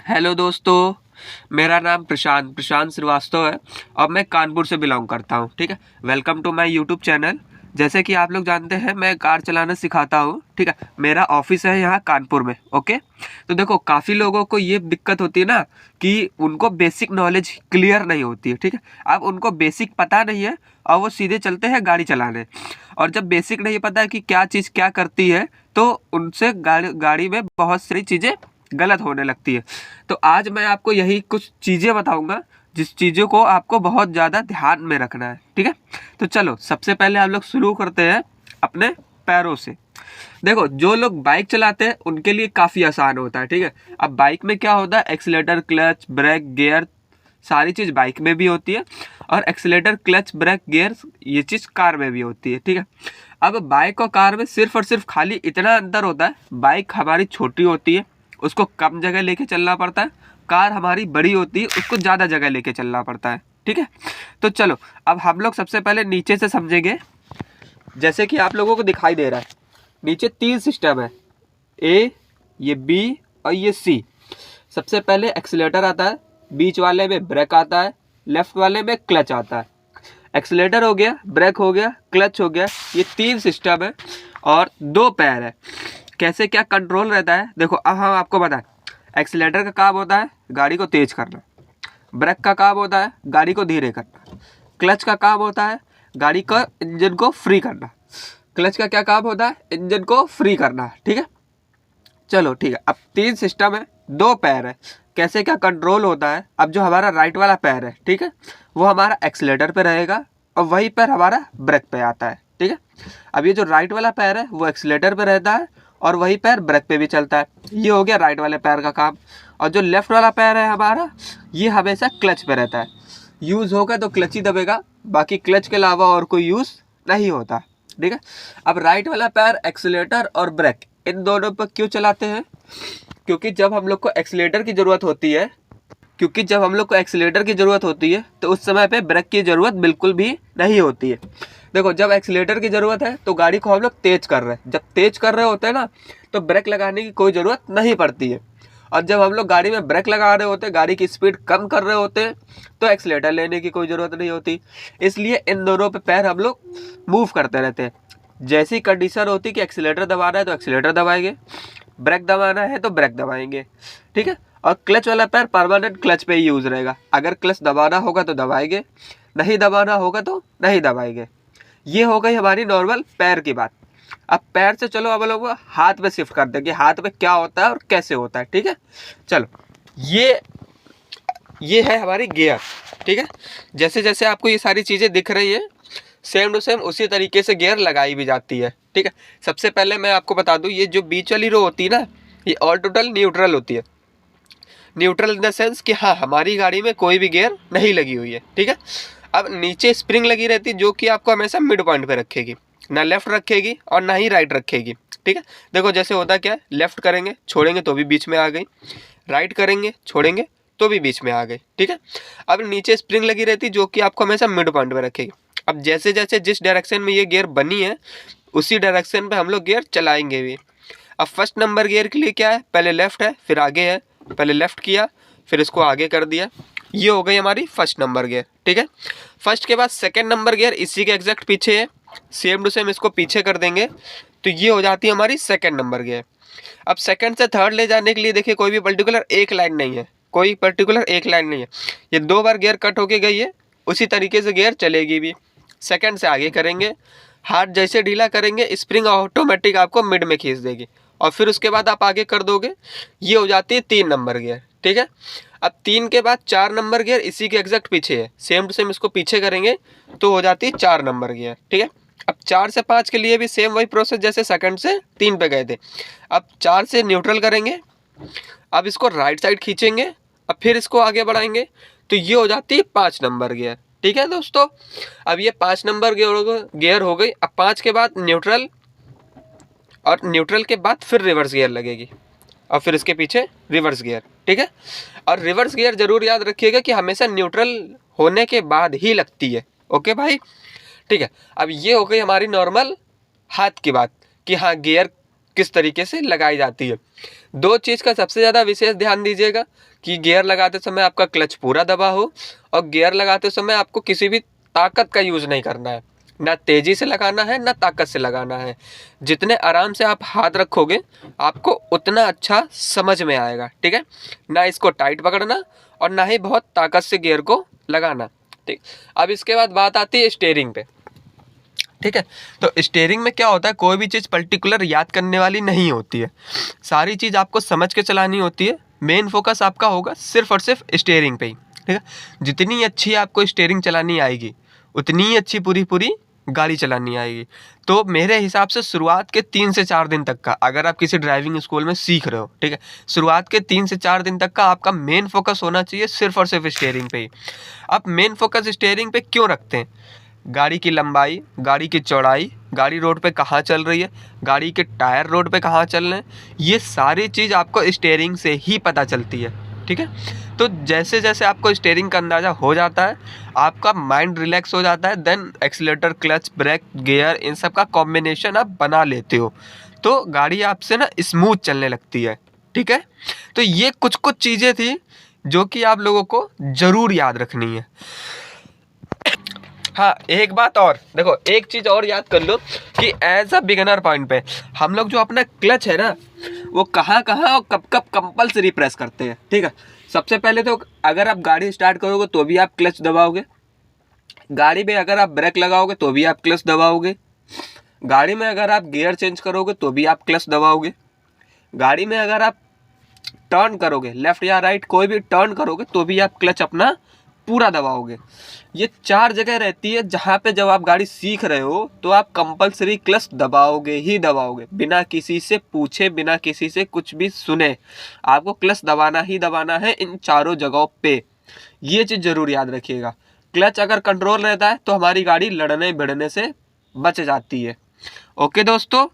Hello दोस्तों, मेरा नाम प्रशांत प्रशांत श्रीवास्तव है और मैं कानपुर से बिलोंग करता हूँ। ठीक है, welcome to my YouTube channel. जैसे कि आप लोग जानते हैं, मैं कार चलाना सिखाता हूँ। ठीक है, मेरा ऑफिस है यहाँ कानपुर में। ओके, तो देखो काफ़ी लोगों को ये दिक्कत होती है ना कि उनको बेसिक नॉलेज क्लियर नहीं होती है। ठीक है, अब उनको बेसिक पता नहीं है और वो सीधे चलते हैं गाड़ी चलाने। और जब बेसिक नहीं पता है कि क्या चीज़ क्या करती है, तो उनसे गाड़ी में बहुत सारी चीज़ें गलत होने लगती है। तो आज मैं आपको यही कुछ चीज़ें बताऊंगा जिस चीज़ों को आपको बहुत ज़्यादा ध्यान में रखना है। ठीक है, तो चलो सबसे पहले आप लोग शुरू करते हैं अपने पैरों से। देखो, जो लोग बाइक चलाते हैं उनके लिए काफ़ी आसान होता है। ठीक है, अब बाइक में क्या होता है, एक्सीलेटर, क्लच, ब्रेक, गियर, सारी चीज़ बाइक में भी होती है और एक्सीलेटर, क्लच, ब्रेक, गियर ये चीज़ कार में भी होती है। ठीक है, अब बाइक और कार में सिर्फ और सिर्फ खाली इतना अंतर होता है, बाइक हमारी छोटी होती है, उसको कम जगह लेके चलना पड़ता है। कार हमारी बड़ी होती है, उसको ज़्यादा जगह लेके चलना पड़ता है। ठीक है, तो चलो अब हम लोग सबसे पहले नीचे से समझेंगे। जैसे कि आप लोगों को दिखाई दे रहा है, नीचे 3 सिस्टम है, ए, ये बी और ये सी। सबसे पहले एक्सीलेटर आता है, बीच वाले में ब्रेक आता है, लेफ्ट वाले में क्लच आता है। एक्सीलेटर हो गया, ब्रेक हो गया, क्लच हो गया, ये 3 सिस्टम है और 2 पैर है। कैसे क्या कंट्रोल रहता है, देखो अब हम आपको बताएं। एक्सीलेटर का काम होता है गाड़ी को तेज करना, ब्रेक का काम होता है गाड़ी को धीरे करना, क्लच का काम होता है गाड़ी का इंजन को फ्री करना। क्लच का क्या काम होता है, इंजन को फ्री करना। ठीक है, चलो ठीक है, अब 3 सिस्टम है, 2 पैर है। कैसे क्या कंट्रोल होता है, अब जो हमारा राइट वाला पैर है, ठीक है, वो हमारा एक्सीलेटर पे रहेगा और वही पैर हमारा ब्रेक पे आता है। ठीक है, अब ये जो राइट वाला पैर है वो एक्सीलेटर पे रहता है और वही पैर ब्रेक पे भी चलता है। ये हो गया राइट वाले पैर का काम। और जो लेफ्ट वाला पैर है हमारा, ये हमेशा क्लच पे रहता है। यूज़ होगा तो क्लच ही दबेगा, बाकी क्लच के अलावा और कोई यूज़ नहीं होता। ठीक है, अब राइट वाला पैर एक्सीलेटर और ब्रेक इन दोनों पर क्यों चलाते हैं, क्योंकि जब हम लोग को एक्सीलेटर की ज़रूरत होती है तो उस समय पे ब्रेक की ज़रूरत बिल्कुल भी नहीं होती है। देखो, जब एक्सीलेटर की ज़रूरत है तो गाड़ी को हम लोग तेज़ कर रहे हैं, जब तेज़ कर रहे होते हैं ना तो ब्रेक लगाने की कोई ज़रूरत नहीं पड़ती है। और जब हम लोग गाड़ी में ब्रेक लगा रहे होते हैं, गाड़ी की स्पीड कम कर रहे होते हैं, तो एक्सीलेटर लेने की कोई ज़रूरत नहीं होती। इसलिए इन दोनों पे पैर हम लोग मूव करते रहते हैं। जैसी कंडीशन होती कि एक्सीलेटर दबाना है तो एक्सीलेटर दबाएंगे, ब्रेक दबाना है तो ब्रेक दबाएंगे। ठीक है, और क्लच वाला पैर परमानेंट क्लच पे ही यूज़ रहेगा। अगर क्लच दबाना होगा तो दबाएंगे, नहीं दबाना होगा तो नहीं दबाएंगे। ये हो गई हमारी नॉर्मल पैर की बात। अब पैर से चलो अब लोग हाथ में शिफ्ट कर देंगे, हाथ में क्या होता है और कैसे होता है। ठीक है, चलो ये है हमारी गियर। ठीक है, जैसे जैसे आपको ये सारी चीज़ें दिख रही हैं, सेम टू सेम उसी तरीके से गियर लगाई भी जाती है। ठीक है, सबसे पहले मैं आपको बता दूं, ये जो बीच वाली रो होती है ना, ये ऑल टोटल न्यूट्रल होती है। न्यूट्रल इन द सेंस कि हाँ, हमारी गाड़ी में कोई भी गियर नहीं लगी हुई है। ठीक है, अब नीचे स्प्रिंग लगी रहती है जो कि आपको हमेशा मिड पॉइंट पे रखेगी, ना लेफ्ट रखेगी और ना ही राइट रखेगी। ठीक है, देखो जैसे होता क्या है, लेफ्ट करेंगे छोड़ेंगे तो भी बीच में आ गई, राइट करेंगे छोड़ेंगे तो भी बीच में आ गई। ठीक है, अब नीचे स्प्रिंग लगी रहती है जो कि आपको हमेशा मिड पॉइंट पे रखेगी। अब जैसे जैसे जिस डायरेक्शन में ये गियर बनी है उसी डायरेक्शन पे हम लोग गियर चलाएंगे भी। अब फर्स्ट नंबर गियर के लिए क्या है, पहले लेफ्ट है फिर आगे है, पहले लेफ्ट किया फिर इसको आगे कर दिया, ये हो गई हमारी फर्स्ट नंबर गियर। ठीक है, फर्स्ट के बाद सेकंड नंबर गियर इसी के एग्जैक्ट पीछे है, सेम टू सेम इसको पीछे कर देंगे तो ये हो जाती है हमारी सेकंड नंबर गियर। अब सेकंड से थर्ड ले जाने के लिए देखिए कोई भी पर्टिकुलर एक लाइन नहीं है, ये 2 बार गियर कट होके गई है, उसी तरीके से गियर चलेगी भी। सेकंड से आगे करेंगे, हाथ जैसे ढीला करेंगे स्प्रिंग ऑटोमेटिक आपको मिड में खींच देगी और फिर उसके बाद आप आगे कर दोगे, ये हो जाती है 3 नंबर गियर। ठीक है, अब 3 के बाद 4 नंबर गियर इसी के एग्जैक्ट पीछे है, सेम टू सेम इसको पीछे करेंगे तो हो जाती है 4 नंबर गियर। ठीक है, अब 4 से 5 के लिए भी सेम वही प्रोसेस जैसे सेकंड से 3 पे गए थे। अब 4 से न्यूट्रल करेंगे, अब इसको राइट साइड खींचेंगे, अब फिर इसको आगे बढ़ाएंगे तो ये हो जाती है 5 नंबर गियर। ठीक है दोस्तों, अब ये 5 नंबर गियर हो गई। अब 5 के बाद न्यूट्रल और न्यूट्रल के बाद फिर रिवर्स गियर लगेगी और फिर इसके पीछे रिवर्स गियर। ठीक है, और रिवर्स गियर जरूर याद रखिएगा कि हमेशा न्यूट्रल होने के बाद ही लगती है। ओके भाई, ठीक है, अब ये हो गई हमारी नॉर्मल हाथ की बात कि हाँ गियर किस तरीके से लगाई जाती है। 2 चीज़ का सबसे ज़्यादा विशेष ध्यान दीजिएगा कि गियर लगाते समय आपका क्लच पूरा दबा हो और गियर लगाते समय आपको किसी भी ताकत का यूज़ नहीं करना है, ना तेज़ी से लगाना है ना ताकत से लगाना है। जितने आराम से आप हाथ रखोगे आपको उतना अच्छा समझ में आएगा, ठीक है। ना इसको टाइट पकड़ना और ना ही बहुत ताकत से गियर को लगाना, ठीक। अब इसके बाद बात आती है स्टीयरिंग पे, ठीक है। तो स्टीयरिंग में क्या होता है, कोई भी चीज़ पर्टिकुलर याद करने वाली नहीं होती है, सारी चीज़ आपको समझ के चलानी होती है। मेन फोकस आपका होगा सिर्फ और सिर्फ स्टीयरिंग पे ही, ठीक है। जितनी अच्छी आपको स्टीयरिंग चलानी आएगी उतनी ही अच्छी पूरी पूरी गाड़ी चलानी आएगी। तो मेरे हिसाब से शुरुआत के 3 से 4 दिन तक का, अगर आप किसी ड्राइविंग स्कूल में सीख रहे हो, ठीक है, शुरुआत के 3 से 4 दिन तक का आपका मेन फोकस होना चाहिए सिर्फ और सिर्फ स्टीयरिंग पे ही। आप मेन फोकस स्टीयरिंग पे क्यों रखते हैं? गाड़ी की लंबाई, गाड़ी की चौड़ाई, गाड़ी रोड पे कहाँ चल रही है, गाड़ी के टायर रोड पे कहाँ चल रहे हैं, ये सारी चीज़ आपको स्टीयरिंग से ही पता चलती है, ठीक है। तो जैसे जैसे आपको स्टीयरिंग का अंदाज़ा हो जाता है, आपका माइंड रिलैक्स हो जाता है, then accelerator, clutch, brake, gear, इन सब का कॉम्बिनेशन आप बना लेते हो, तो गाड़ी आपसे ना स्मूथ चलने लगती है, ठीक है। तो ये कुछ कुछ चीज़ें थी जो कि आप लोगों को ज़रूर याद रखनी है। हाँ, एक बात और देखो, एक चीज़ और याद कर लो कि एज अ बिगिनर पॉइंट पे हम लोग जो अपना क्लच है ना, वो कहाँ कहाँ और कब कब कंपल्सरी प्रेस करते हैं, ठीक है। सबसे पहले तो अगर आप गाड़ी स्टार्ट करोगे तो भी आप क्लच दबाओगे, गाड़ी में अगर आप ब्रेक लगाओगे तो भी आप क्लच दबाओगे, गाड़ी में अगर आप गियर चेंज करोगे तो भी आप क्लच दबाओगे, गाड़ी में अगर आप टर्न करोगे लेफ्ट या राइट कोई भी टर्न करोगे तो भी आप क्लच अपना पूरा दबाओगे। ये 4 जगह रहती है जहाँ पे जब आप गाड़ी सीख रहे हो तो आप कंपलसरी क्लच दबाओगे ही दबाओगे, बिना किसी से पूछे, बिना किसी से कुछ भी सुने, आपको क्लच दबाना ही दबाना है इन चारों जगहों पे। ये चीज़ ज़रूर याद रखिएगा। क्लच अगर कंट्रोल रहता है तो हमारी गाड़ी लड़ने भिड़ने से बच जाती है। ओके दोस्तों,